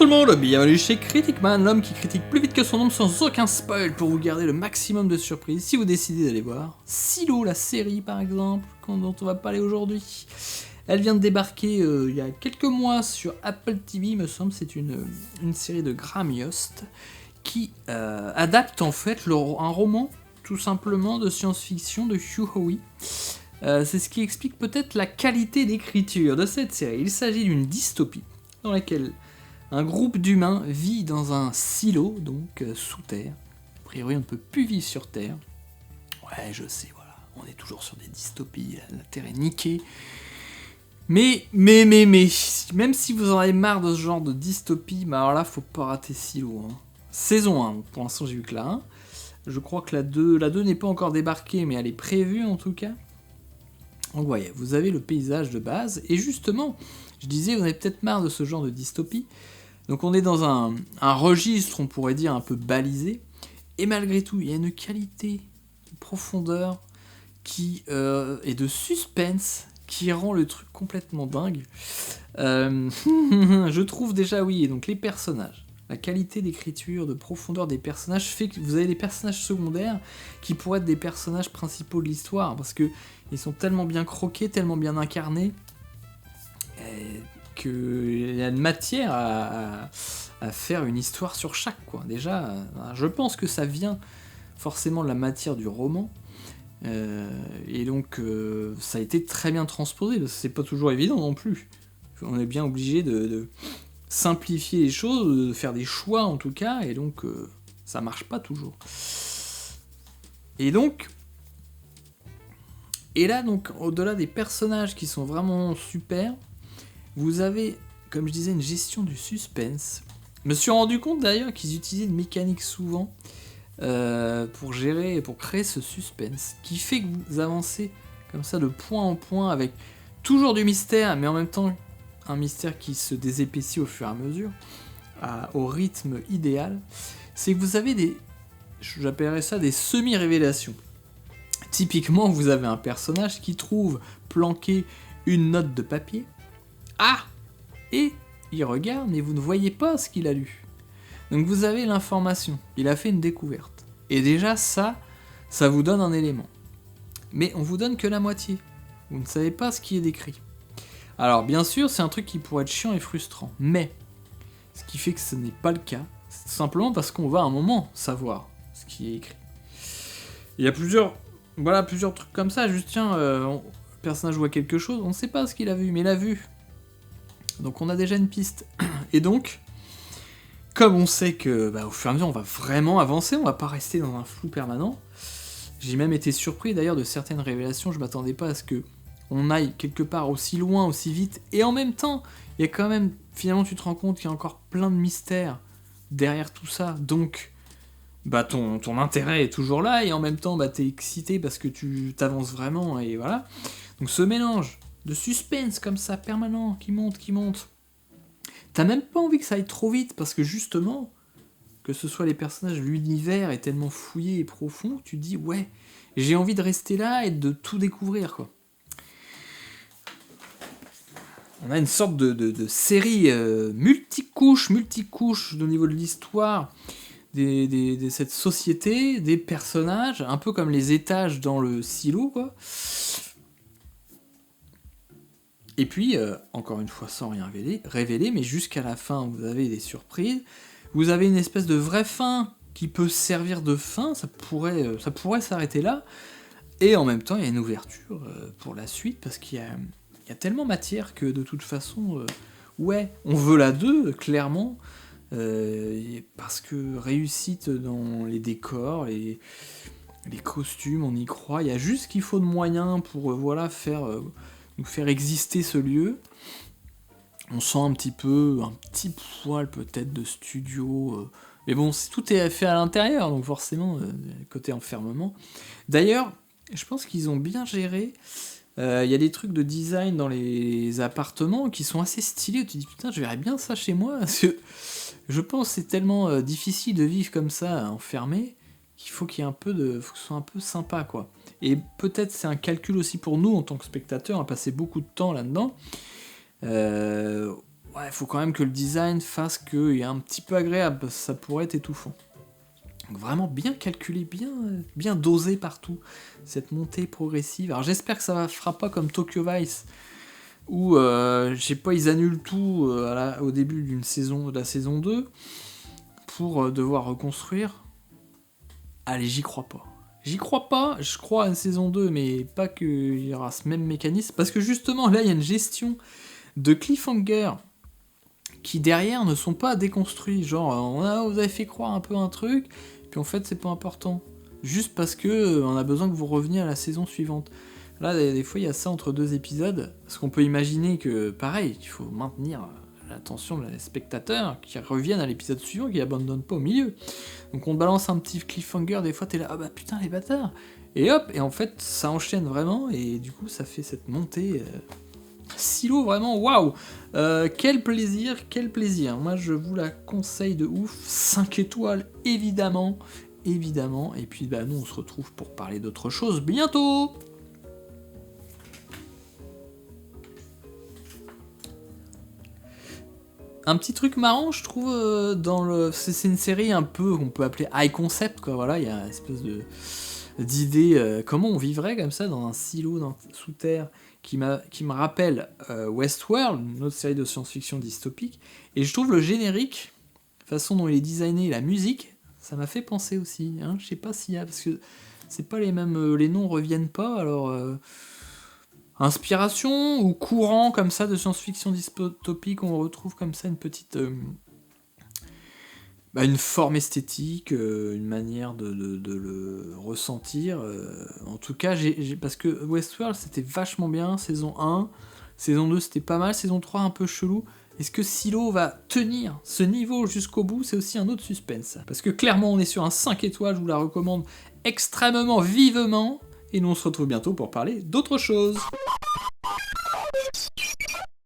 tout le monde, bienvenue chez Criticman, l'homme qui critique plus vite que son ombre sans aucun spoil pour vous garder le maximum de surprises si vous décidez d'aller voir Silo, la série par exemple, dont on va parler aujourd'hui. Elle vient de débarquer il y a quelques mois sur Apple TV, me semble, c'est une série de Graham Yost qui adapte en fait un roman tout simplement de science-fiction de Hugh Howey. C'est ce qui explique peut-être la qualité d'écriture de cette série. Il s'agit d'une dystopie dans laquelle un groupe d'humains vit dans un silo, donc sous terre. A priori, on ne peut plus vivre sur terre. Ouais, je sais, voilà, on est toujours sur des dystopies, la terre est niquée. Mais, même si vous en avez marre de ce genre de dystopie, bah alors là, faut pas rater Silo. Hein. Saison 1, pour l'instant j'ai vu que la 1. Je crois que la 2 n'est pas encore débarquée, mais elle est prévue en tout cas. Donc voyez, vous avez le paysage de base, et justement, je disais, vous avez peut-être marre de ce genre de dystopie. Donc on est dans un registre, on pourrait dire, un peu balisé, et malgré tout, il y a une qualité de profondeur et de suspense qui rend le truc complètement dingue. Je trouve déjà, oui, et donc les personnages, la qualité d'écriture, de profondeur des personnages fait que vous avez des personnages secondaires qui pourraient être des personnages principaux de l'histoire, parce que ils sont tellement bien croqués, tellement bien incarnés, qu'il y a une matière à faire une histoire sur chaque, quoi. Déjà, je pense que ça vient forcément de la matière du roman, et donc ça a été très bien transposé, parce que c'est pas toujours évident non plus. On est bien obligé de simplifier les choses, de faire des choix en tout cas, et donc ça marche pas toujours. Et là, donc, au-delà des personnages qui sont vraiment super, vous avez, comme je disais, une gestion du suspense. Je me suis rendu compte d'ailleurs qu'ils utilisaient une mécanique souvent pour gérer et pour créer ce suspense, qui fait que vous avancez comme ça de point en point avec toujours du mystère, mais en même temps un mystère qui se désépaissit au fur et à mesure, au rythme idéal. C'est que vous avez j'appellerais ça des semi-révélations. Typiquement, vous avez un personnage qui trouve planqué une note de papier. Ah! Et il regarde, mais vous ne voyez pas ce qu'il a lu. Donc vous avez l'information, il a fait une découverte. Et déjà ça vous donne un élément. Mais on vous donne que la moitié. Vous ne savez pas ce qui est décrit. Alors bien sûr, c'est un truc qui pourrait être chiant et frustrant. Mais, ce qui fait que ce n'est pas le cas, c'est simplement parce qu'on va à un moment savoir ce qui est écrit. Il y a plusieurs trucs comme ça. Juste tiens, le personnage voit quelque chose, on ne sait pas ce qu'il a vu, mais il a vu. Donc on a déjà une piste. Et donc, comme on sait que au fur et à mesure on va vraiment avancer, on va pas rester dans un flou permanent. J'ai même été surpris d'ailleurs de certaines révélations, je m'attendais pas à ce que on aille quelque part aussi loin, aussi vite, et en même temps, il y a quand même, finalement tu te rends compte qu'il y a encore plein de mystères derrière tout ça, donc ton intérêt est toujours là, et en même temps t'es excité parce que tu t'avances vraiment, et voilà. Donc ce mélange de suspense comme ça, permanent, qui monte. T'as même pas envie que ça aille trop vite, parce que justement, que ce soit les personnages, l'univers est tellement fouillé et profond, que tu te dis, ouais, j'ai envie de rester là et de tout découvrir, quoi. On a une sorte de série multicouche au niveau de l'histoire, de cette société, des personnages, un peu comme les étages dans le silo, quoi. Et puis, encore une fois, sans rien révéler, mais jusqu'à la fin, vous avez des surprises. Vous avez une espèce de vraie fin qui peut servir de fin, ça pourrait s'arrêter là. Et en même temps, il y a une ouverture pour la suite, parce qu'il y a tellement matière que de toute façon, ouais, on veut la 2, clairement, parce que réussite dans les décors, les costumes, on y croit. Il y a juste ce qu'il faut de moyens pour nous faire exister ce lieu. On sent un petit poil peut-être de studio, mais bon, tout est fait à l'intérieur, donc forcément, côté enfermement. D'ailleurs, je pense qu'ils ont bien géré. Il y a des trucs de design dans les appartements qui sont assez stylés, où tu te dis putain, je verrais bien ça chez moi, parce que je pense que c'est tellement difficile de vivre comme ça, enfermé, qu'il faut qu'il y ait faut que ce soit un peu sympa, quoi. Et peut-être c'est un calcul aussi pour nous en tant que spectateurs, on a passé beaucoup de temps là-dedans. Ouais, il faut quand même que le design fasse qu'il y ait un petit peu agréable, parce que ça pourrait être étouffant. Donc vraiment bien calculé, bien dosé partout, cette montée progressive. Alors j'espère que ça ne fera pas comme Tokyo Vice, où, je sais pas, ils annulent tout au début de la saison 2, pour devoir reconstruire. Allez, j'y crois pas. J'y crois pas, je crois à une saison 2, mais pas qu'il y aura ce même mécanisme, parce que justement, là, il y a une gestion de cliffhanger qui, derrière, ne sont pas déconstruits. Genre, vous avez fait croire un peu un truc, puis en fait, c'est pas important. Juste parce que on a besoin que vous reveniez à la saison suivante. Là, des fois, il y a ça entre 2 épisodes, parce qu'on peut imaginer que, pareil, il faut maintenir l'attention des spectateurs, qui reviennent à l'épisode suivant, qui abandonnent pas au milieu. Donc on te balance un petit cliffhanger, des fois t'es là, ah bah putain les bâtards. Et hop, et en fait ça enchaîne vraiment, et du coup ça fait cette montée. Silo vraiment, waouh. Quel plaisir, quel plaisir. Moi je vous la conseille de ouf. 5 étoiles, évidemment. Et puis bah nous on se retrouve pour parler d'autre chose bientôt. Un petit truc marrant, je trouve, c'est une série un peu qu'on peut appeler high concept, quoi. Voilà, il y a une espèce d'idée comment on vivrait comme ça dans un silo sous terre qui me rappelle Westworld, une autre série de science-fiction dystopique. Et je trouve le générique, la façon dont il est designé, la musique, ça m'a fait penser aussi. Hein. Je sais pas s'il y a, parce que c'est pas les mêmes, les noms reviennent pas. Alors. Inspiration ou courant comme ça de science-fiction dystopique, on retrouve comme ça une petite... une forme esthétique, une manière de le ressentir. En tout cas, parce que Westworld c'était vachement bien, saison 1, saison 2 c'était pas mal, saison 3 un peu chelou. Est-ce que Silo va tenir ce niveau jusqu'au bout? C'est aussi un autre suspense. Parce que clairement on est sur un 5 étoiles, je vous la recommande extrêmement vivement. Et nous on se retrouve bientôt pour parler d'autre chose.